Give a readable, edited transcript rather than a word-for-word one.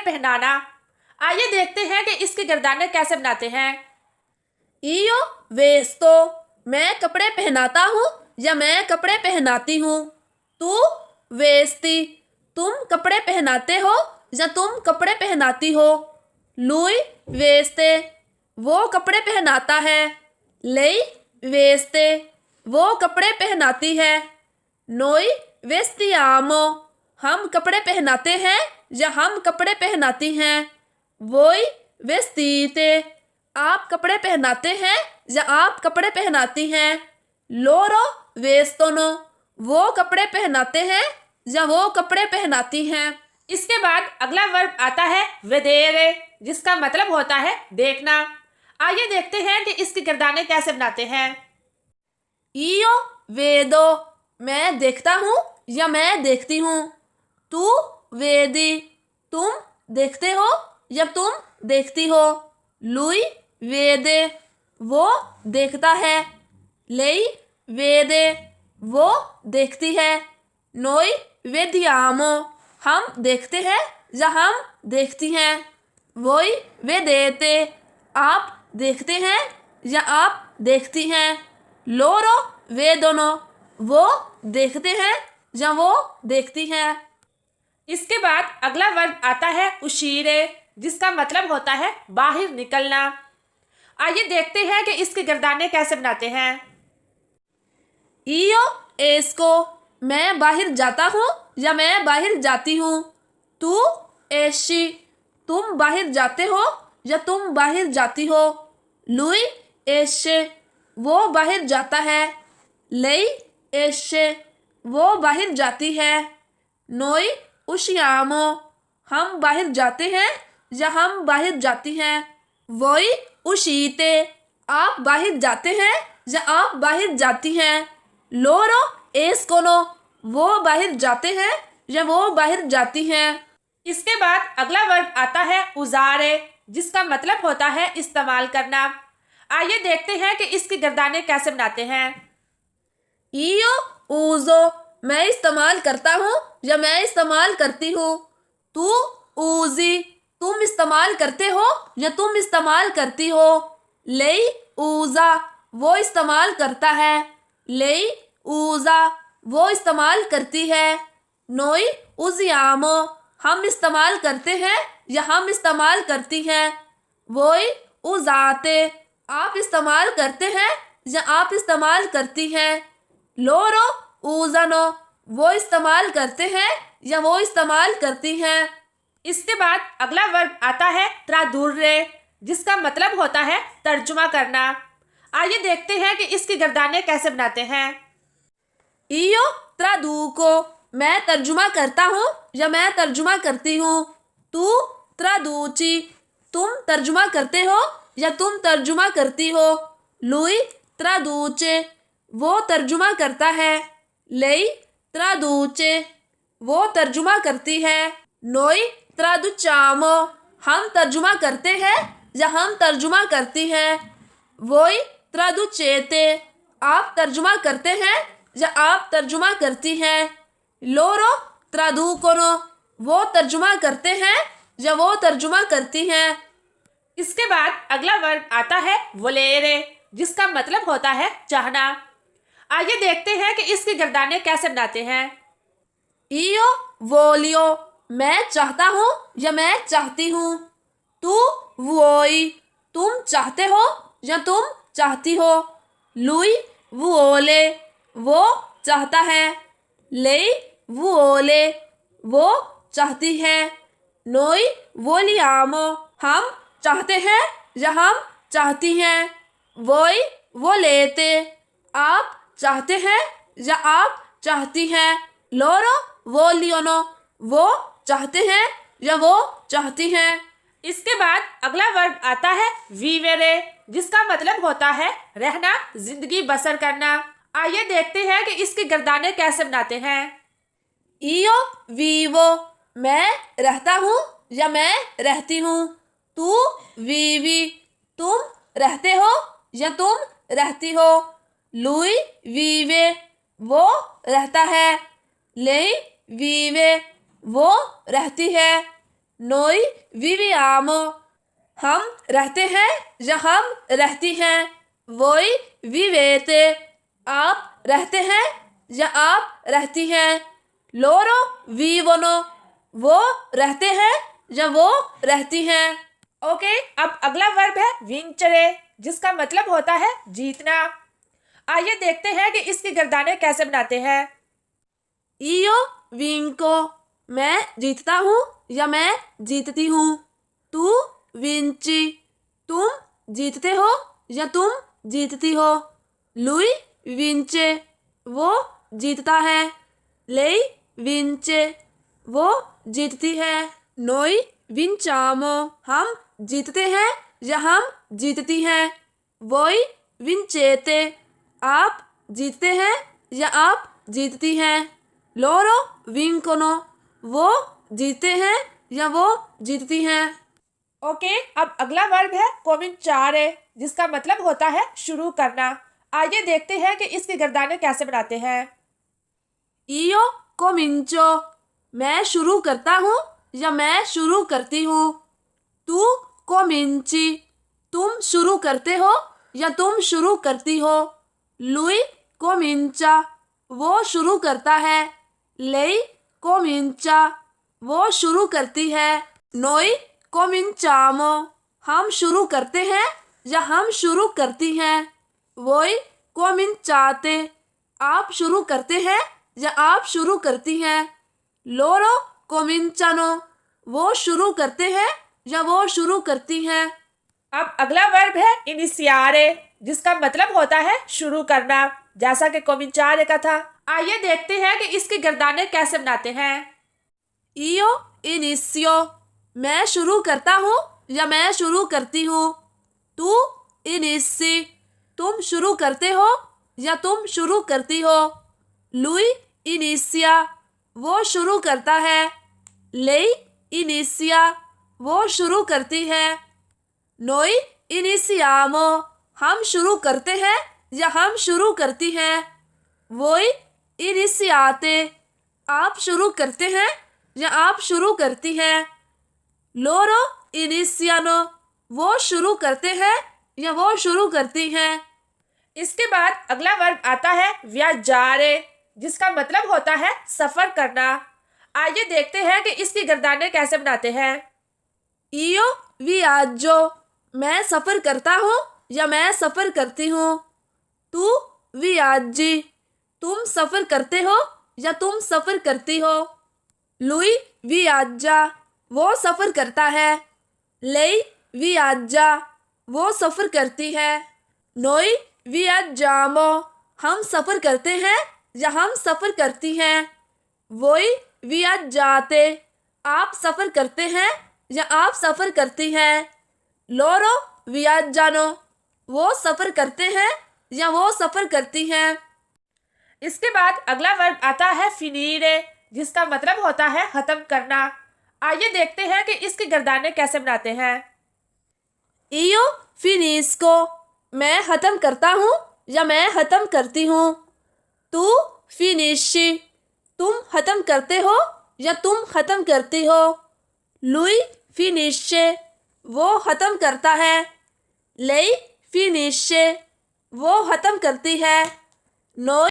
पहनाना। आइए देखते हैं कि इसकी गर्दानें कैसे बनाते हैं। io vesto, मैं कपड़े पहनाता हूँ या मैं कपड़े पहनाती हूँ। तू वेस्ती, तुम कपड़े पहनाते हो या तुम कपड़े पहनाती हो। lui वेस्ते, वो कपड़े पहनाता है। lei वेस्ते, वो कपड़े पहनाती है। noi vestiamo, हम कपड़े पहनाते हैं या हम कपड़े पहनाती हैं। voi vestite, आप कपड़े पहनाते हैं या आप कपड़े पहनाती हैं। loro vestono, वो कपड़े पहनाते हैं या वो कपड़े पहनाती हैं। इसके बाद अगला वर्ब आता है vedere, जिसका मतलब होता है देखना। आइए देखते हैं कि इसकी गर्दानें कैसे बनाते हैं। io vedo, मैं देखता हूँ या मैं देखती हूँ। तू वेदी, तुम देखते हो या तुम देखती हो। lui वेदे, वो देखता है। lei वेदे, वो देखती है। noi vediamo, हम देखते हैं या हम देखती हैं। voi vedete, आप देखते हैं या आप देखती हैं। loro vedono, वो देखते हैं या वो देखती हैं। इसके बाद अगला वर्ब आता है उशीरे, जिसका मतलब होता है बाहर निकलना। आइए देखते हैं कि इसकी गर्दानें कैसे बनाते हैं। io esco, मैं बाहर जाता हूँ या मैं बाहर जाती हूँ। तू esci, तुम बाहर जाते हो या तुम बाहर जाती हो। lui esce, वो बाहर जाता है। lei esce, वो बाहर जाती है। noi usciamo, हम बाहर जाते हैं या हम बाहर जाती हैं। voi uscite, आप बाहर जाते हैं या आप बाहर जाती हैं। loro escono, वो बाहर जाते हैं या वो बाहर जाती हैं। इसके बाद अगला वर्ब आता है उजारे, जिसका मतलब होता है इस्तेमाल करना। आइए देखते हैं कि इसकी गर्दानें कैसे बनाते हैं। io uso, मैं इस्तेमाल करता हूँ या मैं इस्तेमाल करती हूँ। तू usi, तुम इस्तेमाल करते हो या तुम इस्तेमाल करती हो। lei usa, वो इस्तेमाल करता है। lei usa, वो इस्तेमाल करती है। noi usiamo, हम इस्तेमाल करते हैं या हम इस्तेमाल करती हैं। voi usate, आप इस्तेमाल करते हैं या आप इस्तेमाल करती हैं। loro usano, वो इस्तेमाल करते हैं या वो इस्तेमाल करती हैं। इसके बाद अगला वर्ब आता है tradurre, जिसका मतलब होता है तर्जुमा करना। आइए देखते हैं कि इसकी गर्दानें कैसे बनाते हैं। io traduco, मैं तर्जुमा करता हूँ या मैं तर्जुमा करती हूँ। तू traduci, तुम तर्जुमा करते हो या तुम तर्जुमा करती हो। lui traduce, वो तर्जुमा करता है। lei traduce, वो तर्जुमा करती है। noi traduciamo, हम तर्जुमा करते हैं या हम तर्जुमा करती हैं। voi traducete, आप तर्जुमा करते हैं या आप तर्जुमा करती हैं। loro traducono, वो तर्जुमा करते हैं या वो तर्जुमा करती हैं। इसके बाद अगला वर्ब आता है volere, जिसका मतलब होता है चाहना। आइए देखते हैं कि इसकी गर्दानें कैसे बनाते हैं। io voglio, मैं चाहता हूँ या मैं चाहती हूँ। तू vuoi, तुम चाहते हो या तुम चाहती हो। lui vuole, वो चाहता है। lei vuole, वो चाहती है। noi vogliamo, हम चाहते हैं या हम चाहती हैं। voi volete, आप चाहते हैं या आप चाहती हैं। loro vogliono, वो चाहते हैं या वो चाहती हैं। इसके बाद अगला वर्ब आता है vivere, जिसका मतलब होता है रहना, जिंदगी बसर करना। आइए देखते हैं कि इसकी गर्दानें कैसे बनाते हैं। io vivo, मैं रहता हूँ या मैं रहती हूँ। तू vivi, तुम रहते हो या तुम रहती हो। lui vive, वो रहता है। lei vive, वो रहती है। Noi viviamo, हम रहते हैं या हम रहती हैं। Voi vivete, आप रहते हैं या आप रहती हैं। Loro vivono, वो रहते हैं या वो रहती हैं। ओके, अब अगला वर्ब है विंचरे, जिसका मतलब होता है जीतना। आइए देखते हैं कि इसकी गर्दानें कैसे बनाते हैं। Io vinco, मैं जीतता हूँ या मैं जीतती हूँ। तू vinci, तुम जीतते हो या तुम जीतती हो। Lui vince, वो जीतता है। Lei vince, वो जीतती है। Noi vinciamo, हम जीतते हैं या हम जीतती हैं। Voi vincete, आप जीतते हैं या आप जीतती हैं। Loro vincono, वो जीतते हैं या वो जीतती हैं। ओके, अब अगला वर्ब है कोमिंचारे, जिसका मतलब होता है शुरू करना। आइए देखते हैं कि इसकी गर्दानें कैसे बनाते हैं। Io comincio, मैं शुरू करता हूँ या मैं शुरू करती हूँ। तू cominci, तुम शुरू करते हो या तुम शुरू करती हो। Lui comincia, वो शुरू करता है। Lei comincia, वो शुरू करती है। Noi cominciamo, हम शुरू करते हैं या हम शुरू करती हैं। Voi cominciate, आप शुरू करते हैं या आप शुरू करती हैं। Loro cominciano, वो शुरू करते हैं या वो शुरू करती हैं। अब अगला वर्ब है इनिशियारे, जिसका मतलब होता है शुरू करना, जैसा कि कोमिंचारे का था। आइए देखते हैं कि इसकी गर्दानें कैसे बनाते हैं। Io inizio, मैं शुरू करता हूँ या मैं शुरू करती हूँ। तू inizi, तुम शुरू करते हो या तुम शुरू करती हो। Lui inizia, वो शुरू करता है। Lei inizia, वो शुरू करती है। Noi iniziamo, हम शुरू करते हैं या हम शुरू करती हैं। Voi iniziate, आप शुरू करते हैं या आप शुरू करती हैं। Loro iniziano, वो शुरू करते हैं या वो शुरू करती हैं। इसके बाद अगला वर्ब आता है वियाजारे, जिसका मतलब होता है सफर करना। आइए देखते हैं कि इसकी गर्दानें कैसे बनाते हैं। Io viaggio, मैं सफर करता हूँ या मैं सफर करती हूँ। तू viaggi, तुम सफर करते हो या तुम सफर करती हो। Lui viaggia, वो सफर करता है। Lei viaggia, वो सफर करती है। Noi viaggiamo, हम सफर करते हैं या हम सफर करती हैं। Voi viaggiate, आप सफर करते हैं या आप सफर करती हैं। Loro viaggiano, वो सफर करते हैं या वो सफर करती हैं। इसके बाद अगला वर्ब आता है फिनीरे, जिसका मतलब होता है खत्म करना। आइए देखते हैं कि इसकी गर्दानें कैसे बनाते हैं। Io finisco, मैं खत्म करता हूँ या मैं खत्म करती हूँ। तू finisci, तुम खत्म करते हो या तुम खत्म करती हो। Lui finisce, वो खत्म करता है। Lei finisce, वो खत्म करती है। Noi